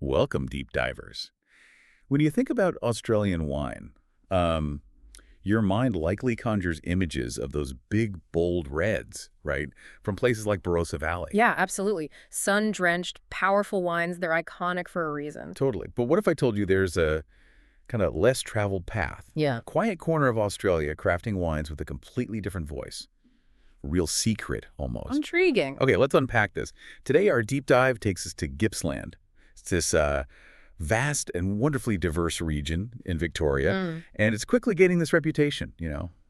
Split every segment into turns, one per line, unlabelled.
Welcome, deep divers. When you think about Australian wine, your mind likely conjures images of those big, bold reds, right? From places like Barossa Valley.
Yeah, absolutely. Sun-drenched, powerful wines, they're iconic for a reason.
Totally. But what if I told you there's a kind of less traveled path?
Yeah.
A quiet corner of Australia crafting wines with a completely different voice. Real secret, almost.
Intriguing.
Okay, let's unpack this. Today, our deep dive takes us to Gippsland. It's this vast and wonderfully diverse region in Victoria, and it's quickly gaining this reputation,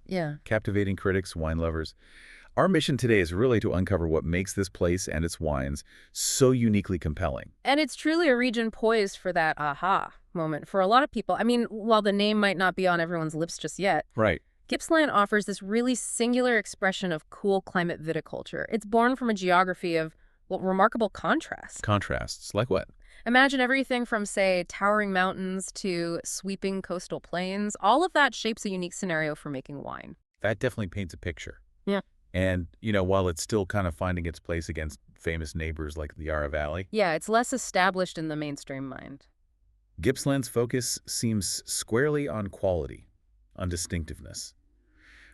Yeah.
captivating critics, wine lovers. Our mission today is really to uncover what makes this place and its wines so uniquely compelling.
And it's truly a region poised for that aha moment for a lot of people. I mean, while the name might not be on everyone's lips just yet,
Right.
Gippsland offers this really singular expression of cool climate viticulture. It's born from a geography of, well, remarkable contrast.
Contrasts, like what?
Imagine everything from, say, towering mountains to sweeping coastal plains. All of that shapes a unique scenario for making wine.
That definitely paints a picture.
Yeah.
And, while it's still kind of finding its place against famous neighbors like the Yarra Valley,
Yeah, it's less established in the mainstream mind.
Gippsland's focus seems squarely on quality, on distinctiveness.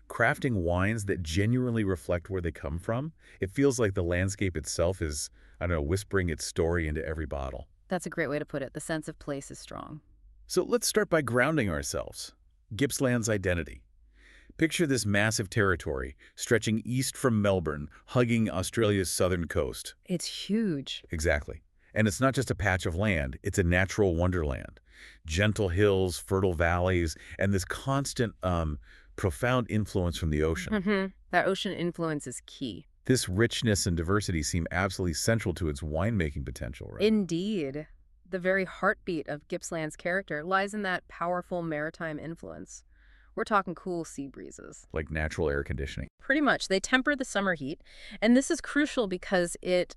Crafting wines that genuinely reflect where they come from, it feels like the landscape itself is, I don't know, whispering its story into every bottle.
That's a great way to put it. The sense of place is strong.
So let's start by grounding ourselves. Gippsland's identity. Picture this massive territory stretching east from Melbourne, hugging Australia's southern coast.
It's huge.
Exactly. And it's not just a patch of land, it's a natural wonderland. Gentle hills, fertile valleys, and this constant, profound influence from the ocean.
That ocean influence is key.
This richness and diversity seem absolutely central to its winemaking potential, right?
Indeed. The very heartbeat of Gippsland's character lies in that powerful maritime influence. We're talking cool sea breezes.
Like natural air conditioning.
Pretty much. They temper the summer heat, and this is crucial because it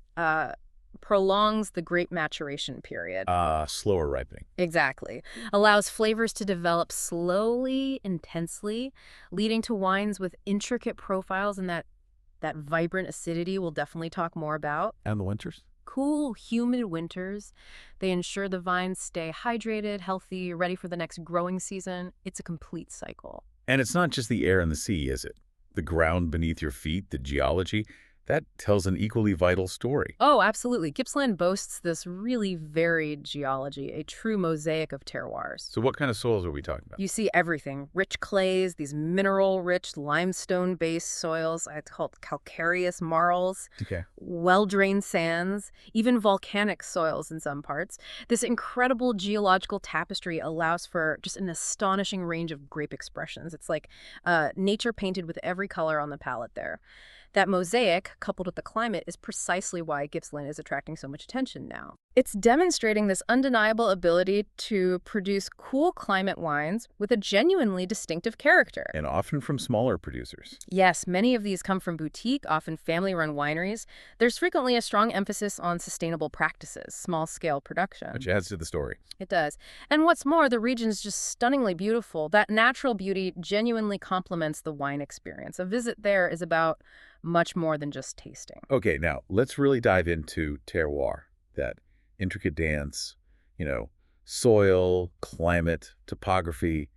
prolongs the grape maturation period.
Slower ripening.
Exactly. Allows flavors to develop slowly, intensely, leading to wines with intricate profiles and that vibrant acidity we'll definitely talk more about.
And the winters?
Cool, humid winters. They ensure the vines stay hydrated, healthy, ready for the next growing season. It's a complete cycle.
And it's not just the air and the sea, is it? The ground beneath your feet, the geology, that tells an equally vital story.
Oh, absolutely. Gippsland boasts this really varied geology, a true mosaic of terroirs.
So what kind of soils are we talking about?
You see everything. Rich clays, these mineral-rich limestone-based soils, I call it calcareous marls,
Okay.
well-drained sands, even volcanic soils in some parts. This incredible geological tapestry allows for just an astonishing range of grape expressions. It's like nature painted with every color on the palette there. That mosaic, coupled with the climate, is precisely why Gippsland is attracting so much attention now. It's demonstrating this undeniable ability to produce cool climate wines with a genuinely distinctive character.
And often from smaller producers.
Yes, many of these come from boutique, often family-run wineries. There's frequently a strong emphasis on sustainable practices, small-scale production.
Which adds to the story.
It does. And what's more, the region's just stunningly beautiful. That natural beauty genuinely complements the wine experience. A visit there is about much more than just tasting.
Okay, now let's really dive into terroir, that intricate dance, soil, climate, topography,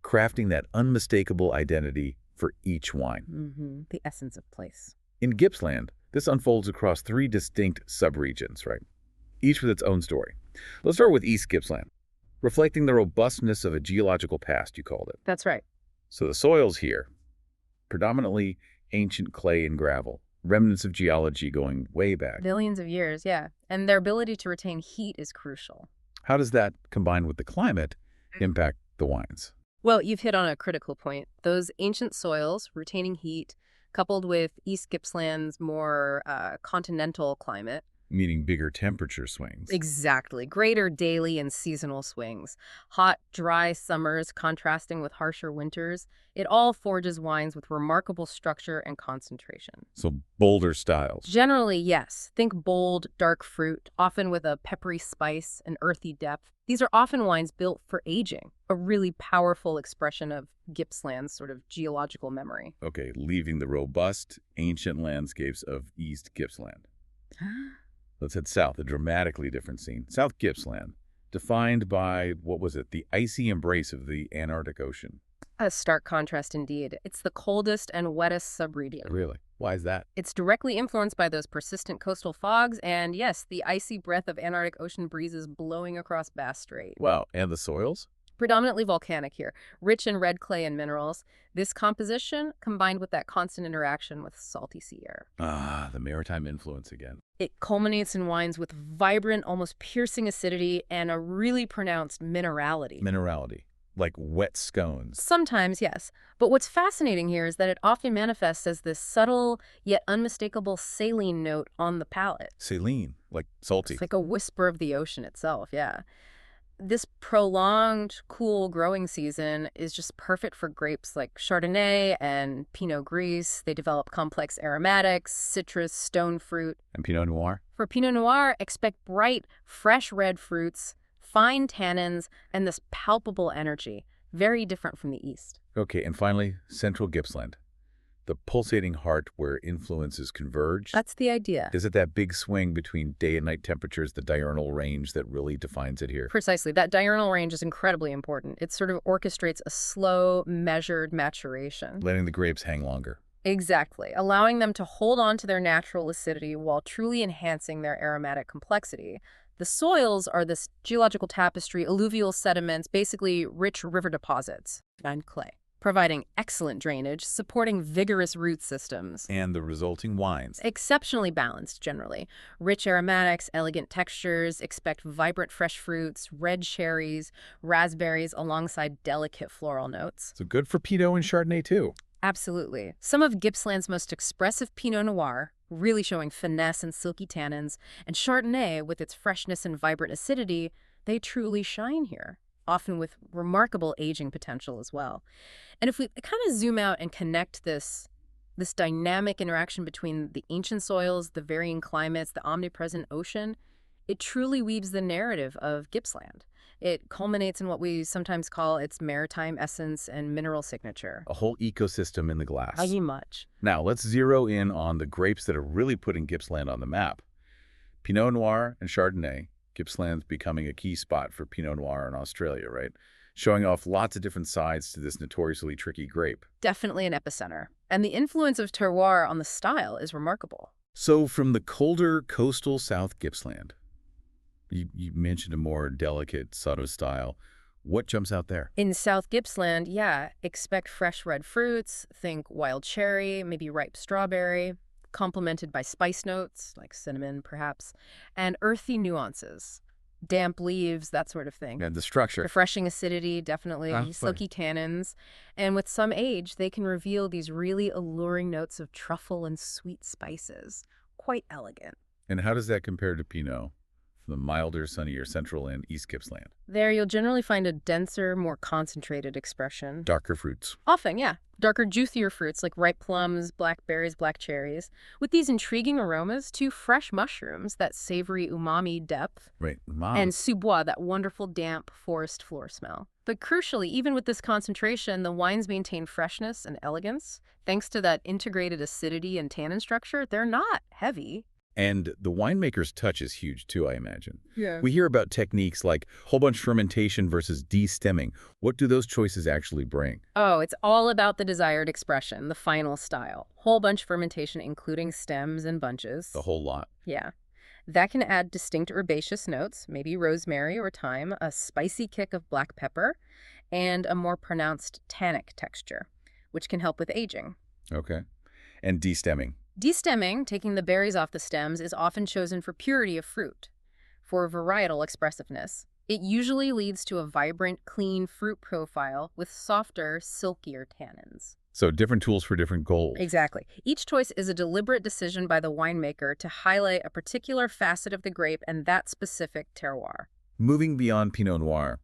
crafting that unmistakable identity for each wine.
The essence of place.
In Gippsland, this unfolds across 3 distinct subregions, right? Each with its own story. Let's start with East Gippsland, reflecting the robustness of a geological past, you called it.
That's right.
So the soils here, predominantly ancient clay and gravel, remnants of geology going way back.
Billions of years, yeah. And their ability to retain heat is crucial.
How does that, combined with the climate, impact the wines?
Well, you've hit on a critical point. Those ancient soils retaining heat, coupled with East Gippsland's more continental climate.
Meaning bigger temperature swings.
Exactly. Greater daily and seasonal swings. Hot, dry summers contrasting with harsher winters. It all forges wines with remarkable structure and concentration.
So bolder styles.
Generally, yes. Think bold, dark fruit, often with a peppery spice and earthy depth. These are often wines built for aging, a really powerful expression of Gippsland's sort of geological memory.
Okay, leaving the robust, ancient landscapes of East Gippsland. Let's head south, a dramatically different scene. South Gippsland, defined by, what was it, the icy embrace of the Antarctic Ocean.
A stark contrast indeed. It's the coldest and wettest subregion.
Really? Why is that?
It's directly influenced by those persistent coastal fogs and, yes, the icy breath of Antarctic Ocean breezes blowing across Bass Strait.
Wow, and the soils?
Predominantly volcanic here, rich in red clay and minerals. This composition, combined with that constant interaction with salty sea air.
Ah, the maritime influence again.
It culminates in wines with vibrant, almost piercing acidity and a really pronounced minerality.
Minerality, like wet scones.
Sometimes, yes. But what's fascinating here is that it often manifests as this subtle yet unmistakable saline note on the palate.
Saline, like salty.
It's like a whisper of the ocean itself, yeah. This prolonged, cool growing season is just perfect for grapes like Chardonnay and Pinot Gris. They develop complex aromatics, citrus, stone fruit.
And Pinot Noir?
For Pinot Noir, expect bright, fresh red fruits, fine tannins, and this palpable energy, very different from the East.
Okay, and finally, Central Gippsland. The pulsating heart where influences converge.
That's the idea.
Is it that big swing between day and night temperatures, the diurnal range, that really defines it here?
Precisely. That diurnal range is incredibly important. It sort of orchestrates a slow, measured maturation.
Letting the grapes hang longer.
Exactly, allowing them to hold on to their natural acidity while truly enhancing their aromatic complexity. The soils are this geological tapestry, alluvial sediments, basically rich river deposits, and clay, providing excellent drainage, supporting vigorous root systems.
And the resulting wines.
Exceptionally balanced, generally. Rich aromatics, elegant textures, expect vibrant fresh fruits, red cherries, raspberries, alongside delicate floral notes.
So good for Pinot and Chardonnay, too.
Absolutely. Some of Gippsland's most expressive Pinot Noir, really showing finesse and silky tannins, and Chardonnay, with its freshness and vibrant acidity, they truly shine here, often with remarkable aging potential as well. And if we kind of zoom out and connect this dynamic interaction between the ancient soils, the varying climates, the omnipresent ocean, it truly weaves the narrative of Gippsland. It culminates in what we sometimes call its maritime essence and mineral signature.
A whole ecosystem in the glass.
Very much.
Now, let's zero in on the grapes that are really putting Gippsland on the map. Pinot Noir and Chardonnay. Gippsland's becoming a key spot for Pinot Noir in Australia, right? Showing off lots of different sides to this notoriously tricky grape.
Definitely an epicenter. And the influence of terroir on the style is remarkable.
So from the colder coastal South Gippsland, you mentioned a more delicate, subtle style. What jumps out there?
In South Gippsland, yeah, expect fresh red fruits, think wild cherry, maybe ripe strawberry, complemented by spice notes, like cinnamon perhaps, and earthy nuances. Damp leaves, that sort of thing.
And the structure.
Refreshing acidity, definitely, silky tannins. And with some age, they can reveal these really alluring notes of truffle and sweet spices. Quite elegant.
And how does that compare to Pinot? The milder, sunnier Central and East Gippsland.
There, you'll generally find a denser, more concentrated expression.
Darker fruits.
Often, yeah. Darker, juicier fruits like ripe plums, blackberries, black cherries. With these intriguing aromas to fresh mushrooms, that savory umami depth.
Right.
And sous-bois, that wonderful damp forest floor smell. But crucially, even with this concentration, the wines maintain freshness and elegance. Thanks to that integrated acidity and tannin structure, they're not heavy.
And the winemaker's touch is huge too, I imagine.
Yeah.
We hear about techniques like whole bunch fermentation versus destemming. What do those choices actually bring?
Oh, it's all about the desired expression, the final style. Whole bunch fermentation, including stems and bunches.
The whole lot.
Yeah. That can add distinct herbaceous notes, maybe rosemary or thyme, a spicy kick of black pepper, and a more pronounced tannic texture, which can help with aging.
Okay. And destemming.
Destemming, taking the berries off the stems, is often chosen for purity of fruit, for varietal expressiveness. It usually leads to a vibrant, clean fruit profile with softer, silkier tannins.
So different tools for different goals.
Exactly. Each choice is a deliberate decision by the winemaker to highlight a particular facet of the grape and that specific terroir.
Moving beyond Pinot Noir,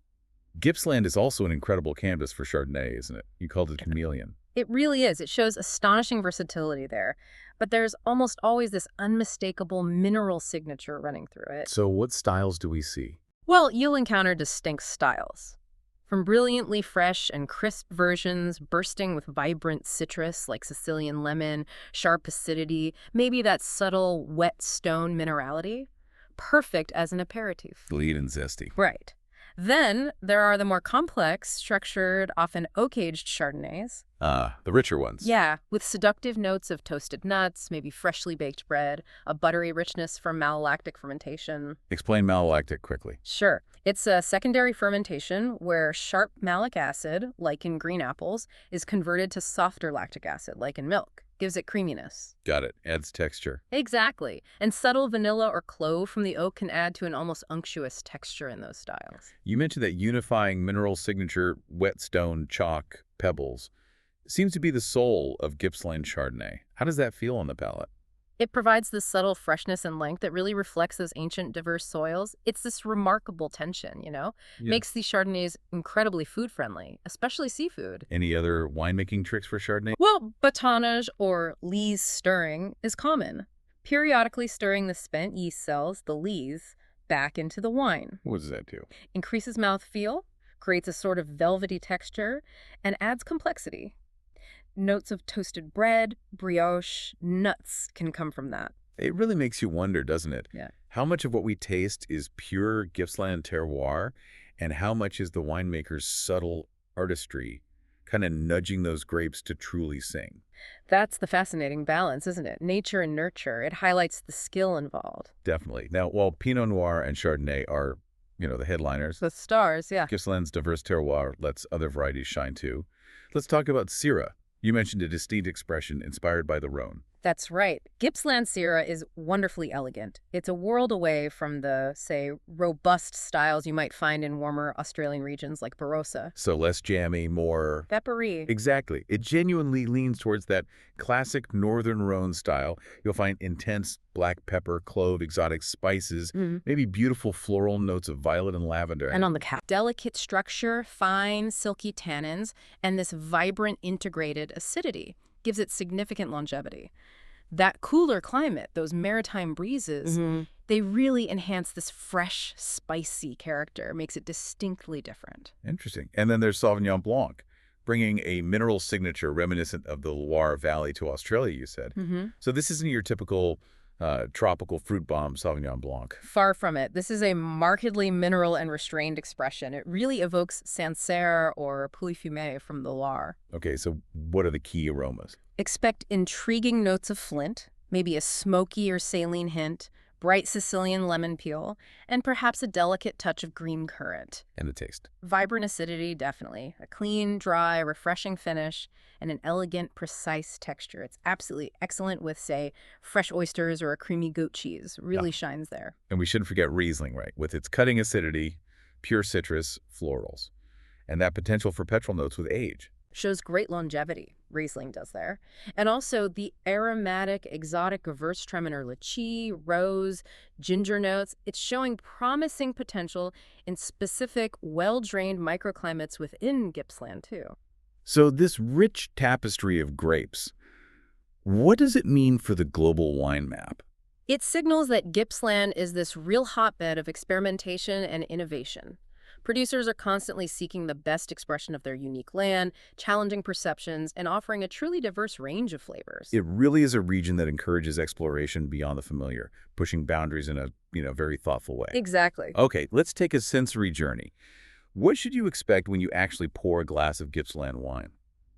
Gippsland is also an incredible canvas for Chardonnay, isn't it? You called it chameleon.
It really is. It shows astonishing versatility there. But there's almost always this unmistakable mineral signature running through it.
So what styles do we see?
Well, you'll encounter distinct styles. From brilliantly fresh and crisp versions bursting with vibrant citrus like Sicilian lemon, sharp acidity, maybe that subtle wet stone minerality, perfect as an aperitif.
Sweet and zesty.
Right. Then there are the more complex, structured, often oak-aged Chardonnays.
Ah, the richer ones.
Yeah, with seductive notes of toasted nuts, maybe freshly baked bread, a buttery richness from malolactic fermentation.
Explain malolactic quickly.
Sure. It's a secondary fermentation where sharp malic acid, like in green apples, is converted to softer lactic acid, like in milk. Gives it creaminess.
Got it. Adds texture.
Exactly. And subtle vanilla or clove from the oak can add to an almost unctuous texture in those styles.
You mentioned that unifying mineral signature whetstone, chalk, pebbles seems to be the soul of Gippsland Chardonnay. How does that feel on the palate?
It provides this subtle freshness and length that really reflects those ancient, diverse soils. It's this remarkable tension,
Yeah.
Makes these Chardonnays incredibly food-friendly, especially seafood.
Any other winemaking tricks for Chardonnay?
Well, batonnage or lees stirring is common. Periodically stirring the spent yeast cells, the lees, back into the wine.
What does that do?
Increases mouthfeel, creates a sort of velvety texture, and adds complexity. Notes of toasted bread, brioche, nuts can come from that.
It really makes you wonder, doesn't it?
Yeah.
How much of what we taste is pure Gippsland terroir, and how much is the winemaker's subtle artistry kind of nudging those grapes to truly sing?
That's the fascinating balance, isn't it? Nature and nurture. It highlights the skill involved.
Definitely. Now, while Pinot Noir and Chardonnay are, the headliners,
The stars, yeah.
Gippsland's diverse terroir lets other varieties shine too. Let's talk about Syrah. You mentioned a distinct expression inspired by the Rhône.
That's right. Gippsland Syrah is wonderfully elegant. It's a world away from the, say, robust styles you might find in warmer Australian regions like Barossa.
So less jammy, more...
Peppery.
Exactly. It genuinely leans towards that classic northern Rhône style. You'll find intense black pepper, clove, exotic spices, maybe beautiful floral notes of violet and lavender.
And on the cap, delicate structure, fine, silky tannins, and this vibrant integrated acidity gives it significant longevity. That cooler climate, those maritime breezes, they really enhance this fresh, spicy character, makes it distinctly different.
Interesting. And then there's Sauvignon Blanc, bringing a mineral signature reminiscent of the Loire Valley to Australia, you said. So this isn't your typical tropical fruit bomb Sauvignon Blanc.
Far from it. This is a markedly mineral and restrained expression. It really evokes Sancerre or Pouilly Fumé from the Loire.
Okay, so what are the key aromas?
Expect intriguing notes of flint, maybe a smoky or saline hint, bright Sicilian lemon peel, and perhaps a delicate touch of green currant.
And the taste.
Vibrant acidity, definitely. A clean, dry, refreshing finish, and an elegant, precise texture. It's absolutely excellent with, say, fresh oysters or a creamy goat cheese. Really shines there.
And we shouldn't forget Riesling, right? With its cutting acidity, pure citrus, florals, and that potential for petrol notes with age.
Shows great longevity, Riesling does there. And also the aromatic, exotic Gewürztraminer lychee, rose, ginger notes. It's showing promising potential in specific, well-drained microclimates within Gippsland, too.
So this rich tapestry of grapes, what does it mean for the global wine map?
It signals that Gippsland is this real hotbed of experimentation and innovation. Producers are constantly seeking the best expression of their unique land, challenging perceptions, and offering a truly diverse range of flavors.
It really is a region that encourages exploration beyond the familiar, pushing boundaries in a, very thoughtful way.
Exactly.
Okay, let's take a sensory journey. What should you expect when you actually pour a glass of Gippsland wine,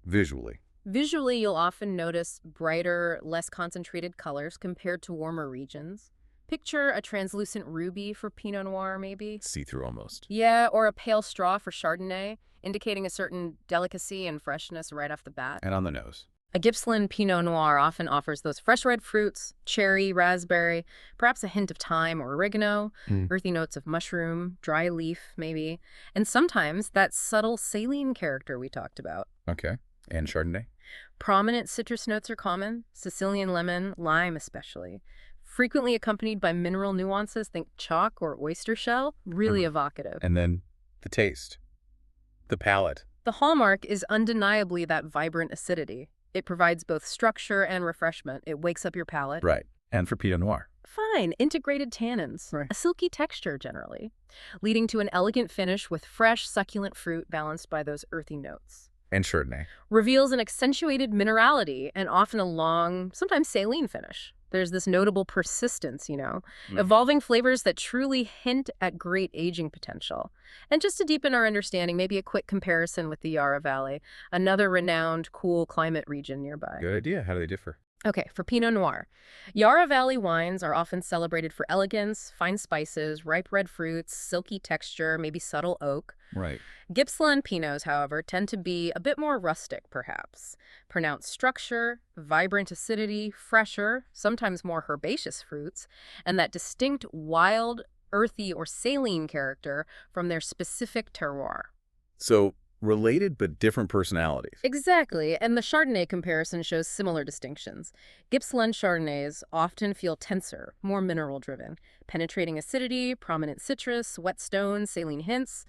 visually?
Visually, you'll often notice brighter, less concentrated colors compared to warmer regions. Picture a translucent ruby for Pinot Noir, maybe.
See-through almost.
Yeah, or a pale straw for Chardonnay, indicating a certain delicacy and freshness right off the bat.
And on the nose.
A Gippsland Pinot Noir often offers those fresh red fruits, cherry, raspberry, perhaps a hint of thyme or oregano, earthy notes of mushroom, dry leaf, maybe, and sometimes that subtle saline character we talked about.
Okay. And Chardonnay?
Prominent citrus notes are common, Sicilian lemon, lime especially. Frequently accompanied by mineral nuances, think chalk or oyster shell, really evocative.
And then the taste, the palate.
The hallmark is undeniably that vibrant acidity. It provides both structure and refreshment. It wakes up your palate.
Right. And for Pinot Noir.
Fine, integrated tannins, a silky texture generally, leading to an elegant finish with fresh, succulent fruit balanced by those earthy notes.
And Chardonnay.
Reveals an accentuated minerality and often a long, sometimes saline finish. There's this notable persistence,
Right.
evolving flavors that truly hint at great aging potential. And just to deepen our understanding, maybe a quick comparison with the Yarra Valley, another renowned cool climate region nearby.
Good idea. How do they differ?
Okay, for Pinot Noir. Yarra Valley wines are often celebrated for elegance, fine spices, ripe red fruits, silky texture, maybe subtle oak.
Right.
Gippsland Pinots, however, tend to be a bit more rustic, perhaps. Pronounced structure, vibrant acidity, fresher, sometimes more herbaceous fruits, and that distinct wild, earthy, or saline character from their specific terroir.
So related but different personalities.
Exactly, and the Chardonnay comparison shows similar distinctions. Gippsland Chardonnays often feel tenser, more mineral-driven, penetrating acidity, prominent citrus, wet stones, saline hints,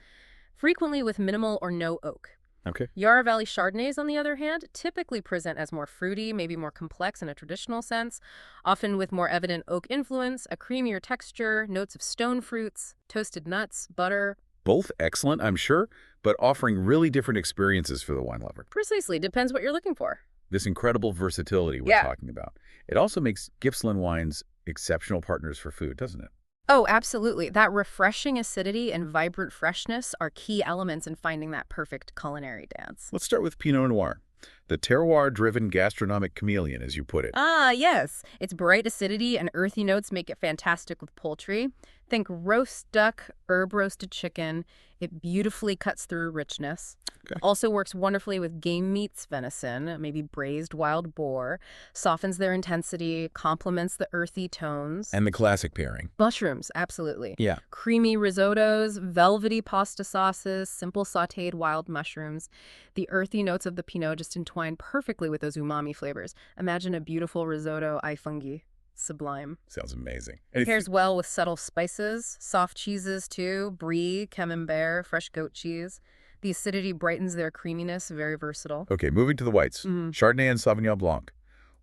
frequently with minimal or no oak.
Okay.
Yarra Valley Chardonnays, on the other hand, typically present as more fruity, maybe more complex in a traditional sense, often with more evident oak influence, a creamier texture, notes of stone fruits, toasted nuts, butter.
Both excellent, I'm sure, but offering really different experiences for the wine lover.
Precisely, depends what you're looking for.
This incredible versatility we're
Yeah.
talking about. It also makes Gippsland wines exceptional partners for food, doesn't it?
Oh, absolutely. That refreshing acidity and vibrant freshness are key elements in finding that perfect culinary dance.
Let's start with Pinot Noir, the terroir-driven gastronomic chameleon, as you put it.
Ah, yes. Its bright acidity and earthy notes make it fantastic with poultry. Think roast duck, herb-roasted chicken. It beautifully cuts through richness.
Okay.
Also works wonderfully with game meats, venison, maybe braised wild boar. Softens their intensity, complements the earthy tones.
And the classic pairing.
Mushrooms, absolutely.
Yeah.
Creamy risottos, velvety pasta sauces, simple sautéed wild mushrooms. The earthy notes of the Pinot just entwine perfectly with those umami flavors. Imagine a beautiful risotto ai funghi. Sublime.
Sounds amazing.
Pairs well with subtle spices, soft cheeses too, brie, camembert, fresh goat cheese. The acidity brightens their creaminess, very versatile.
Okay, moving to the whites.
Mhm.
Chardonnay and Sauvignon Blanc.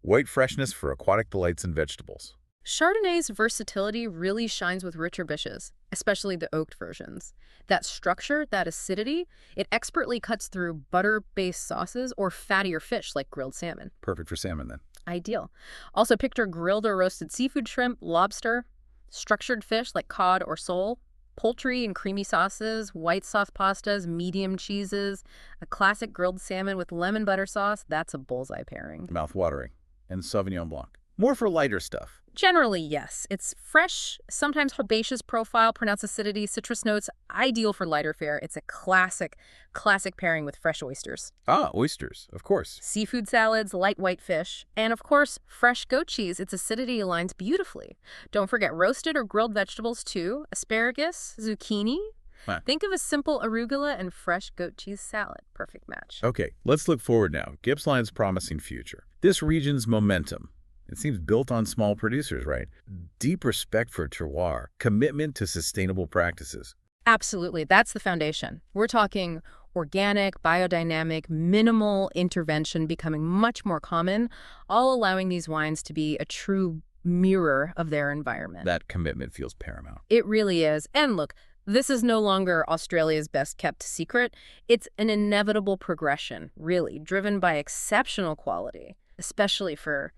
White freshness for aquatic delights and vegetables.
Chardonnay's versatility really shines with richer dishes, especially the oaked versions. That structure, that acidity, it expertly cuts through butter-based sauces or fattier fish like grilled salmon.
Perfect for salmon, then.
Ideal. Also picture grilled or roasted seafood shrimp, lobster, structured fish like cod or sole, poultry and creamy sauces, white sauce pastas, medium cheeses, a classic grilled salmon with lemon butter sauce. That's a bullseye pairing.
Mouth-watering. And Sauvignon Blanc. More for lighter stuff.
Generally, yes. It's fresh, sometimes herbaceous profile, pronounced acidity, citrus notes, ideal for lighter fare. It's a classic pairing with fresh oysters.
Ah, oysters, of course.
Seafood salads, light white fish, and of course, fresh goat cheese. Its acidity aligns beautifully. Don't forget roasted or grilled vegetables too. Asparagus, zucchini.
Huh.
Think of a simple arugula and fresh goat cheese salad. Perfect match.
Okay, let's look forward now. Gippsland's promising future. This region's momentum. It seems built on small producers, right? Deep respect for terroir, commitment to sustainable practices.
Absolutely. That's the foundation. We're talking organic, biodynamic, minimal intervention becoming much more common, all allowing these wines to be a true mirror of their environment.
That commitment feels paramount.
It really is. And look, this is no longer Australia's best kept secret. It's an inevitable progression, really, driven by exceptional quality, especially for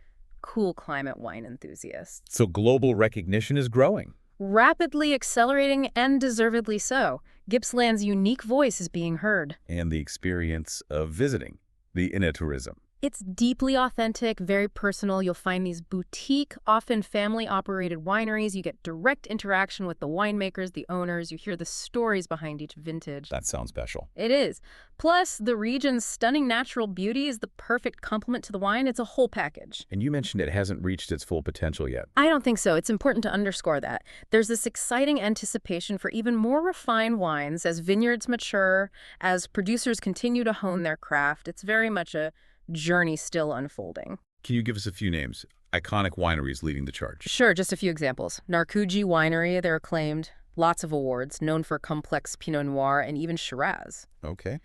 cool climate wine enthusiasts.
So global recognition is growing.
Rapidly accelerating and deservedly so. Gippsland's unique voice is being heard.
And the experience of visiting, the enoturism.
It's deeply authentic, very personal. You'll find these boutique, often family-operated wineries. You get direct interaction with the winemakers, the owners. You hear the stories behind each vintage.
That sounds special.
It is. Plus, the region's stunning natural beauty is the perfect complement to the wine. It's a whole package.
And you mentioned it hasn't reached its full potential yet.
I don't think so. It's important to underscore that. There's this exciting anticipation for even more refined wines as vineyards mature, as producers continue to hone their craft. It's very much a journey still unfolding.
Can you give us a few names? Iconic wineries leading the charge.
Sure, just a few examples. Narkuji Winery, they're acclaimed. Lots of awards, known for complex Pinot Noir and even Shiraz.
Okay.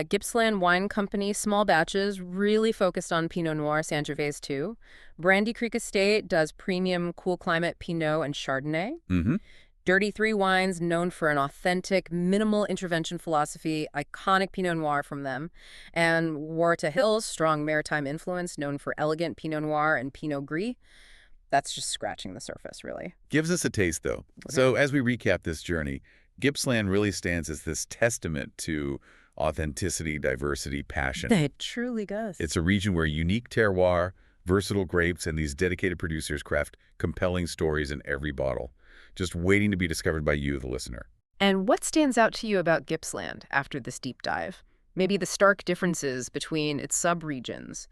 Gippsland Wine Company, small batches, really focused on Pinot Noir, Sangiovese too. Brandy Creek Estate does premium cool climate Pinot and Chardonnay.
Mm-hmm.
Dirty Three Wines, known for an authentic, minimal intervention philosophy, iconic Pinot Noir from them. And Warta Hills, strong maritime influence, known for elegant Pinot Noir and Pinot Gris. That's just scratching the surface, really.
Gives us a taste, though.
Okay.
So as we recap this journey, Gippsland really stands as this testament to authenticity, diversity, passion.
It truly does.
It's a region where unique terroir, versatile grapes, and these dedicated producers craft compelling stories in every bottle, just waiting to be discovered by you, the listener.
And what stands out to you about Gippsland after this deep dive? Maybe the stark differences between its subregions,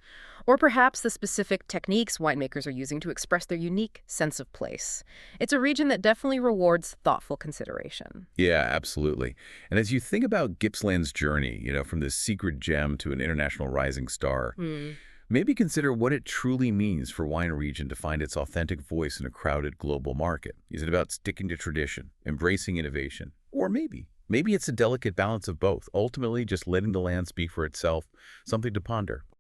or perhaps the specific techniques winemakers are using to express their unique sense of place. It's a region that definitely rewards thoughtful consideration.
Yeah, absolutely. And as you think about Gippsland's journey, from this secret gem to an international rising star,
Hmm.
maybe consider what it truly means for wine region to find its authentic voice in a crowded global market. Is it about sticking to tradition, embracing innovation? Or maybe it's a delicate balance of both, ultimately just letting the land speak for itself, something to ponder.